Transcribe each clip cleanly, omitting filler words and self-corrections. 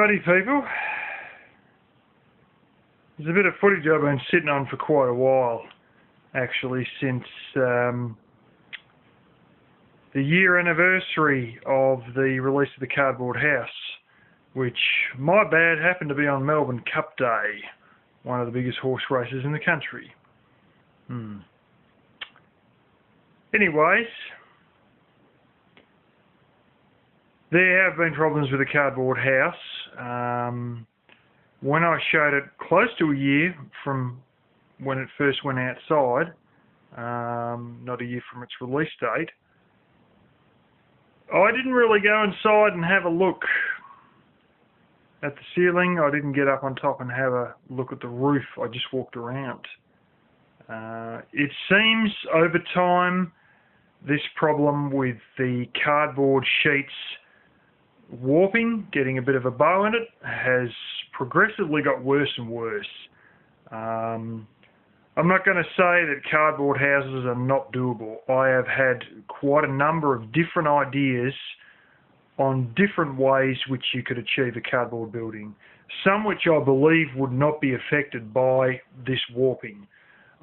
Alrighty people, there's a bit of footage I've been sitting on for quite a while, actually, since the year anniversary of the release of the Cardboard House, which, my bad, happened to be on Melbourne Cup Day, one of the biggest horse races in the country. Anyways, there have been problems with the Cardboard House. When I showed it close to a year from when it first went outside, not a year from its release date, I didn't really go inside and have a look at the ceiling. I didn't get up on top and have a look at the roof. I just walked around. It seems over time this problem with the cardboard sheets warping, getting a bit of a bow in it, has progressively got worse and worse. I'm not going to say that cardboard houses are not doable. I have had quite a number of different ideas on different ways which you could achieve a cardboard building, some which I believe would not be affected by this warping.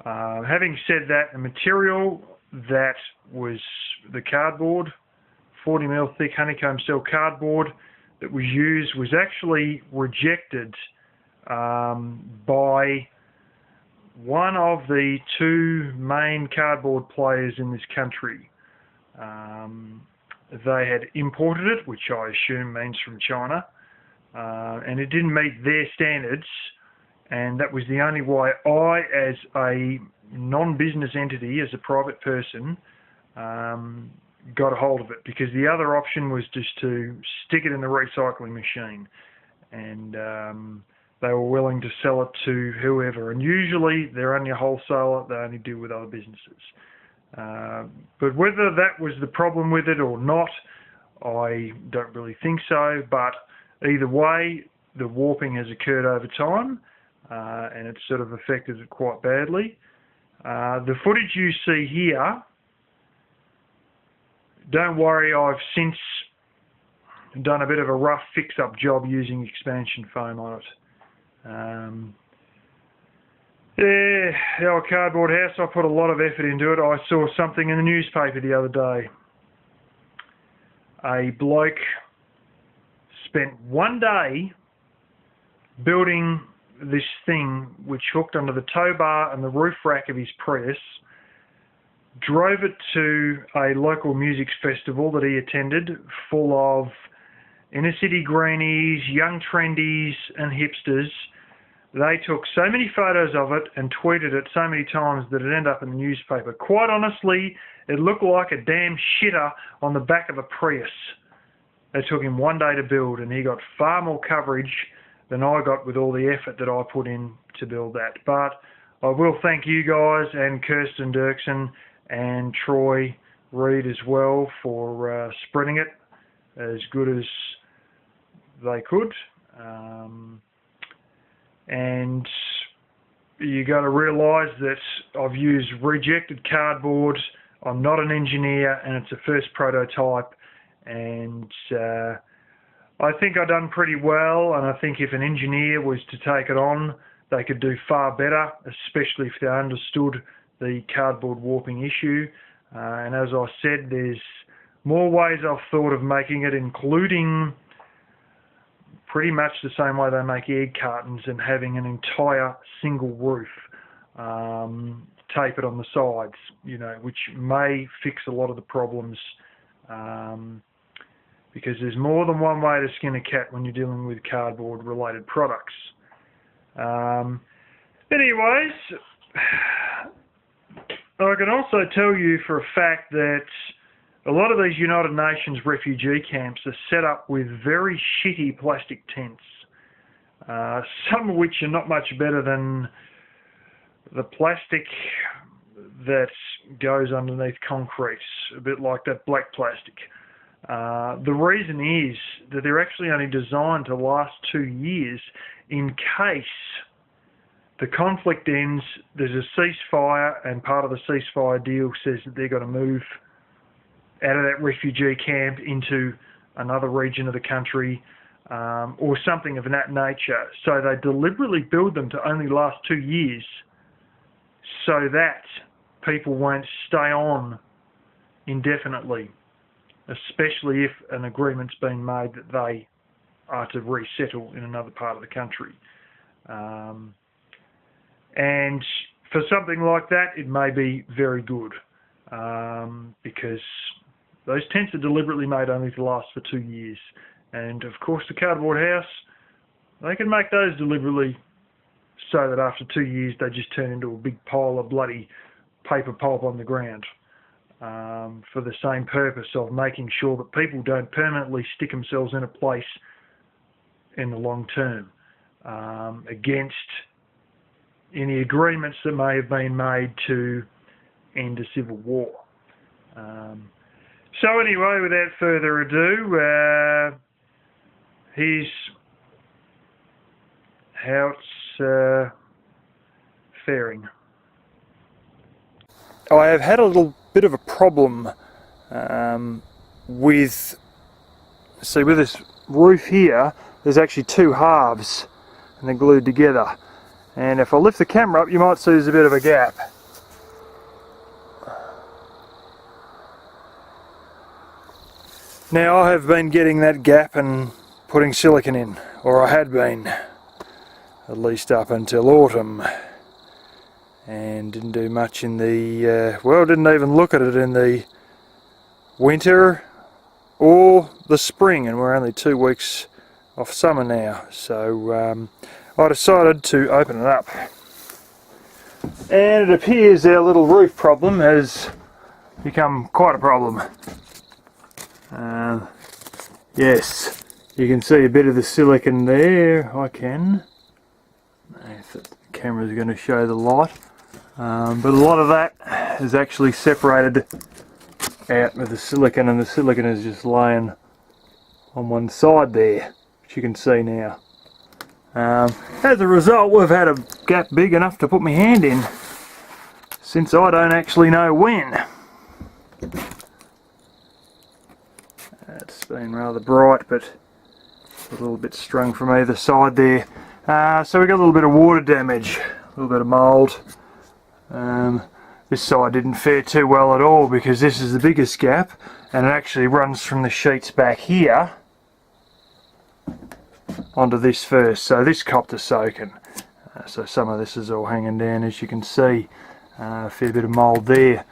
Having said that, the material that was the cardboard, 40mm thick honeycomb cell cardboard that was used, was actually rejected by one of the two main cardboard players in this country. They had imported it, which I assume means from China, and it didn't meet their standards, and that was the only way I, as a non-business entity, as a private person, got a hold of it, because the other option was just to stick it in the recycling machine, and they were willing to sell it to whoever, and usually they're only a wholesaler, they only deal with other businesses. But whether that was the problem with it or not, I don't really think so, but either way, the warping has occurred over time, and it's sort of affected it quite badly. The footage you see here, don't worry, I've since done a bit of a rough fix-up job using expansion foam on it. Yeah, the old Cardboard House, I put a lot of effort into it. I saw something in the newspaper the other day. A bloke spent one day building this thing which hooked under the tow bar and the roof rack of his Prius, drove it to a local music festival that he attended, full of inner city greenies, young trendies and hipsters. They took so many photos of it and tweeted it so many times that it ended up in the newspaper. Quite honestly, it looked like a damn shitter on the back of a Prius. It took him one day to build, and he got far more coverage than I got with all the effort that I put in to build that. But I will thank you guys and Kirsten Dirksen and Troy Reed as well for spreading it as good as they could. And you got to realise that I've used rejected cardboard. I'm not an engineer, and it's a first prototype, and I think I've done pretty well, and I think if an engineer was to take it on, they could do far better, especially if they understood the cardboard warping issue. And as I said, there's more ways I've thought of making it, including pretty much the same way they make egg cartons and having an entire single roof, tape it on the sides, you know, which may fix a lot of the problems, because there's more than one way to skin a cat when you're dealing with cardboard related products. Anyways, I can also tell you for a fact that a lot of these United Nations refugee camps are set up with very shitty plastic tents, some of which are not much better than the plastic that goes underneath concrete, a bit like that black plastic. The reason is that they're actually only designed to last 2 years in case the conflict ends, there's a ceasefire, and part of the ceasefire deal says that they're going to move out of that refugee camp into another region of the country, or something of that nature. So they deliberately build them to only last 2 years so that people won't stay on indefinitely, especially if an agreement's been made that they are to resettle in another part of the country. And for something like that, it may be very good, because those tents are deliberately made only to last for 2 years. And of course the cardboard house, they can make those deliberately so that after 2 years they just turn into a big pile of bloody paper pulp on the ground, for the same purpose of making sure that people don't permanently stick themselves in a place in the long term, against any agreements that may have been made to end a civil war. So anyway, without further ado, here's how it's faring. I have had a little bit of a problem with this roof here. There's actually two halves and they're glued together, and if I lift the camera up you might see there's a bit of a gap. Now I have been getting that gap and putting silicone in, or I had been, at least up until autumn, and didn't do much in the, well, didn't even look at it in the winter or the spring, and we're only 2 weeks off summer now, so I decided to open it up, and it appears our little roof problem has become quite a problem. Yes, you can see a bit of the silicone there. I can, if the camera's going to show the light, but a lot of that is actually separated out with the silicone, and the silicone is just laying on one side there, which you can see now. As a result, we've had a gap big enough to put my hand in, since I don't actually know when. It's been rather bright, but a little bit strung from either side there. So we got a little bit of water damage, a little bit of mould. This side didn't fare too well at all, because this is the biggest gap, and it actually runs from the sheets back here onto this first, so this copped a soaking. So some of this is all hanging down, as you can see. A fair bit of mould there.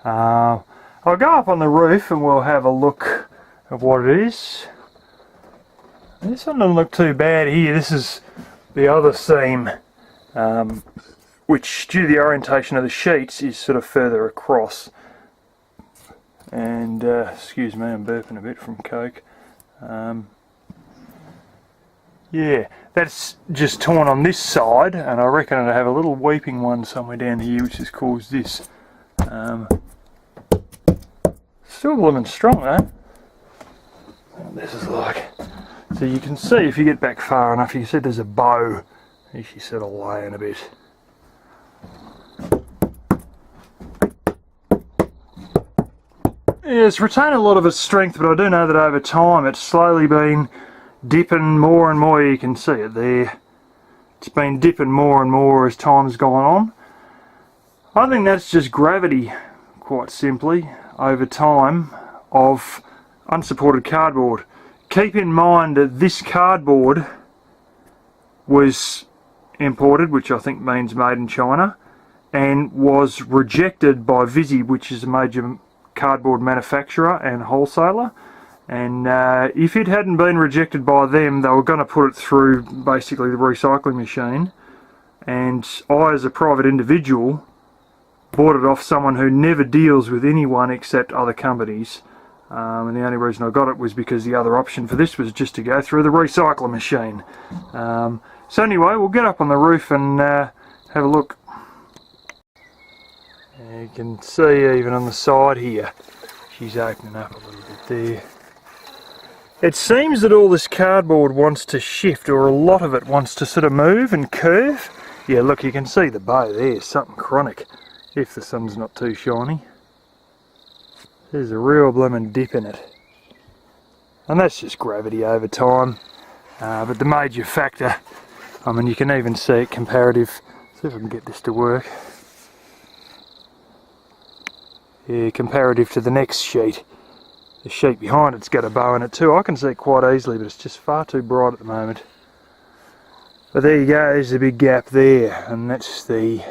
I'll go up on the roof and we'll have a look at what it is. This one doesn't look too bad here. This is the other seam, which, due to the orientation of the sheets, is sort of further across. And excuse me, I'm burping a bit from Coke. Yeah, that's just torn on this side, and I reckon it'll have a little weeping one somewhere down here, which has caused this. Still blooming strong though. What this is like. So you can see, if you get back far enough, you can see there's a bow. She's sort of laying a bit. Yeah, it's retained a lot of its strength, but I do know that over time it's slowly been dipping more and more. You can see it there. It's been dipping more and more as time's gone on. I think that's just gravity, quite simply, over time, of unsupported cardboard. Keep in mind that this cardboard was imported, which I think means made in China, and was rejected by Visy, which is a major cardboard manufacturer and wholesaler. And if it hadn't been rejected by them, they were going to put it through basically the recycling machine. And I, as a private individual, bought it off someone who never deals with anyone except other companies. And the only reason I got it was because the other option for this was just to go through the recycling machine. So anyway, we'll get up on the roof and have a look. You can see even on the side here, she's opening up a little bit there. It seems that all this cardboard wants to shift, or a lot of it wants to sort of move and curve. Yeah, look, you can see the bow there, something chronic, if the sun's not too shiny. There's a real blooming dip in it. And that's just gravity over time. But the major factor, I mean, you can even see it comparative. See if I can get this to work. Yeah, comparative to the next sheet. The sheet behind it's got a bow in it too. I can see it quite easily, but it's just far too bright at the moment. But there you go, there's a big gap there, and that's the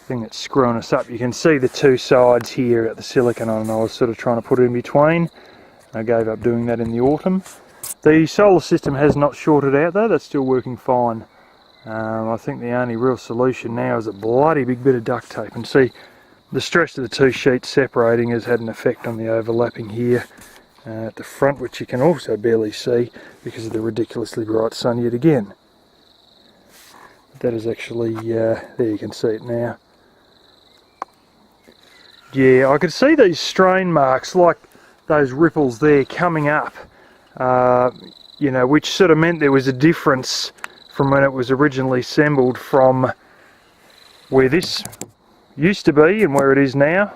thing that's screwing us up. You can see the two sides here at the silicon on, and I was sort of trying to put it in between. I gave up doing that in the autumn. The solar system has not shorted out though, that's still working fine. I think the only real solution now is a bloody big bit of duct tape, and see the stress of the two sheets separating has had an effect on the overlapping here at the front, which you can also barely see because of the ridiculously bright sun yet again. That is actually, there you can see it now. Yeah, I could see these strain marks, like those ripples there coming up, you know, which sort of meant there was a difference from when it was originally assembled from where this used to be and where it is now,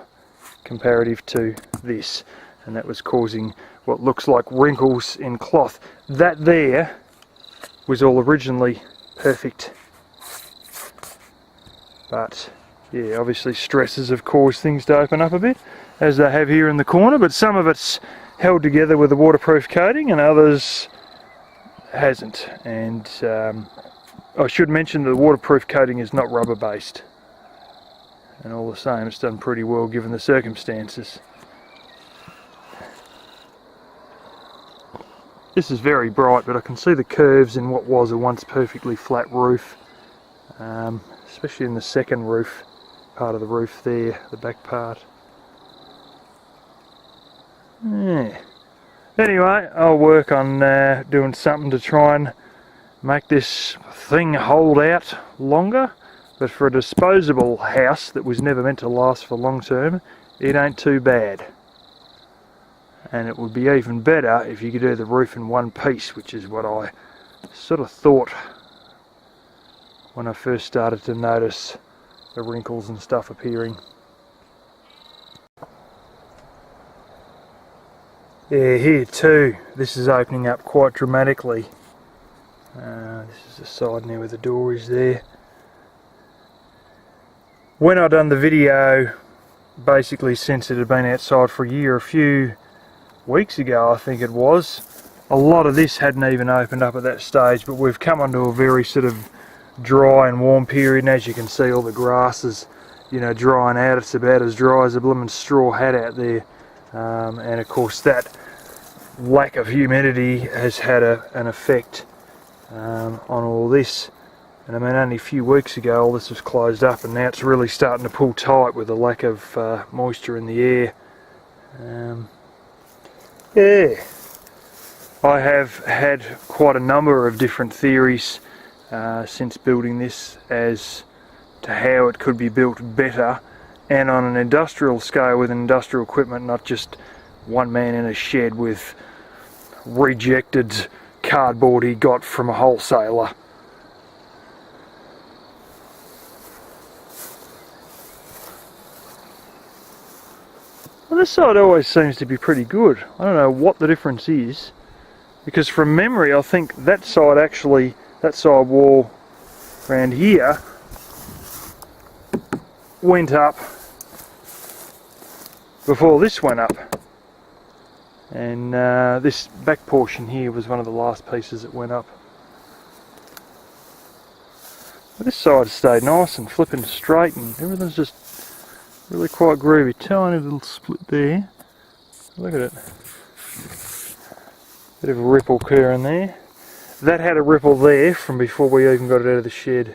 comparative to this. And that was causing what looks like wrinkles in cloth. That there was all originally perfect. But yeah, obviously stresses have caused things to open up a bit, as they have here in the corner, but some of it's held together with a waterproof coating and others hasn't. And I should mention that the waterproof coating is not rubber based, and all the same it's done pretty well given the circumstances. This is very bright, but I can see the curves in what was a once perfectly flat roof, especially in the second roof, part of the roof there, the back part. Yeah. Anyway, I'll work on doing something to try and make this thing hold out longer, but for a disposable house that was never meant to last for long term, it ain't too bad. And it would be even better if you could do the roof in one piece, which is what I sort of thought when I first started to notice the wrinkles and stuff appearing. Yeah, here too, this is opening up quite dramatically. This is the side now where the door is there. When I done the video, basically since it had been outside for a year, a few weeks ago I think it was, a lot of this hadn't even opened up at that stage, but we've come onto a very sort of dry and warm period, and as you can see all the grass is, you know, drying out. It's about as dry as a blooming straw hat out there, and of course that lack of humidity has had an effect on all this. And I mean, only a few weeks ago all this was closed up, and now it's really starting to pull tight with the lack of moisture in the air. Yeah, I have had quite a number of different theories since building this as to how it could be built better and on an industrial scale with industrial equipment, not just one man in a shed with rejected cardboard he got from a wholesaler. Well, this side always seems to be pretty good. I don't know what the difference is, because from memory I think that side actually, that side wall around here went up before this went up, and this back portion here was one of the last pieces that went up. But this side stayed nice and flipping straight, and everything's just really quite groovy. Tiny little split there. Look at it. Bit of a ripple occurring there. That had a ripple there from before we even got it out of the shed.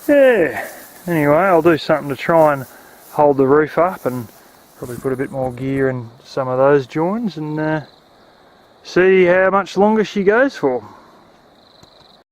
Yeah. Anyway, I'll do something to try and hold the roof up, and probably put a bit more gear in some of those joins, and see how much longer she goes for.